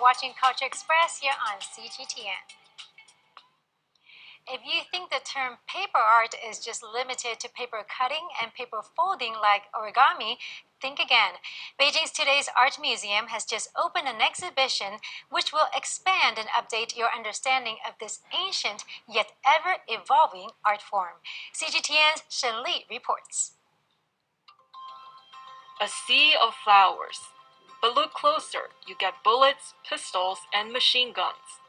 watching Culture Express here on CGTN. If you think the term paper art is just limited to paper cutting and paper folding like origami, think again. Beijing's Today's Art Museum has just opened an exhibition which will expand and update your understanding of this ancient yet ever-evolving art form. CGTN's Shen Li reports. A sea of flowers. But look closer, you get bullets, pistols, and machine guns.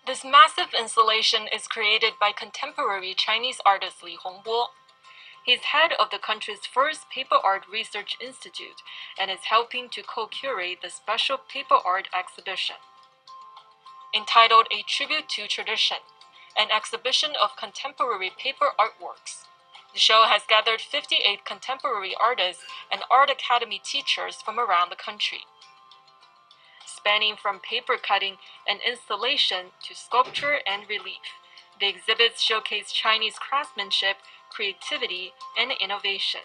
This massive installation is created by contemporary Chinese artist Li Hongbo. He's head of the country's first paper art research institute and is helping to co-curate the special paper art exhibition. Entitled A Tribute to Tradition, an exhibition of contemporary paper artworks. The show has gathered 58 contemporary artists and art academy teachers from around the country. Spanning from paper cutting and installation to sculpture and relief, the exhibits showcase Chinese craftsmanship, creativity, and innovation.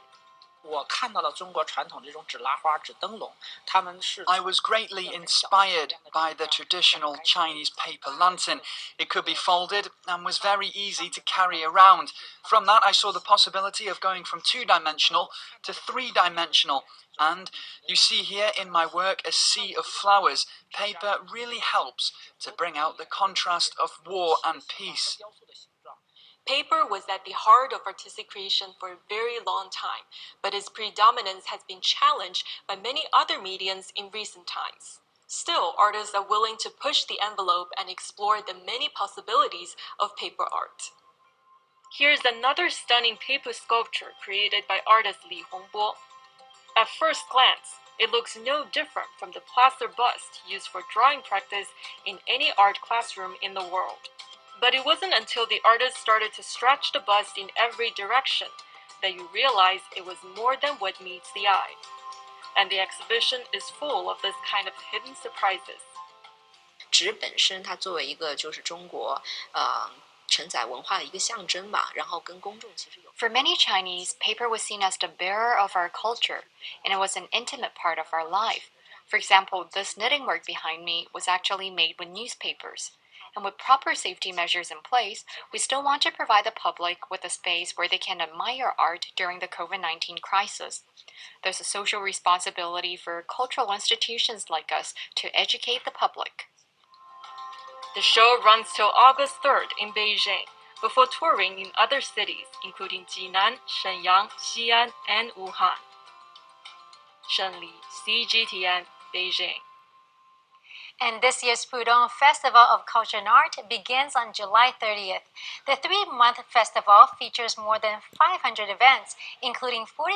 I was greatly inspired by the traditional Chinese paper lantern. It could be folded and was very easy to carry around. From that, I saw the possibility of going from two-dimensional to three-dimensional. And you see here in my work a sea of flowers. Paper really helps to bring out the contrast of war and peace. Paper was at the heart of artistic creation for a very long time, but its predominance has been challenged by many other mediums in recent times. Still, artists are willing to push the envelope and explore the many possibilities of paper art. Here's another stunning paper sculpture created by artist Li Hongbo. At first glance, it looks no different from the plaster bust used for drawing practice in any art classroom in the world. But it wasn't until the artist started to stretch the bust in every direction that you realize it was more than what meets the eye. And the exhibition is full of this kind of hidden surprises. 纸本身它作为一个就是中国承载文化的一个象征吧，然后跟公众其实有。For many Chinese, paper was seen as the bearer of our culture, and it was an intimate part of our life. For example, this knitting work behind me was actually made with newspapers. And with proper safety measures in place, we still want to provide the public with a space where they can admire art during the COVID-19 crisis. There's a social responsibility for cultural institutions like us to educate the public. The show runs till August 3rd in Beijing, before touring in other cities, including Jinan, Shenyang, Xi'an, and Wuhan. Shen Li, CGTN, Beijing. And this year's Pudong Festival of Culture and Art begins on July 30th. The 3-month festival features more than 500 events, including 40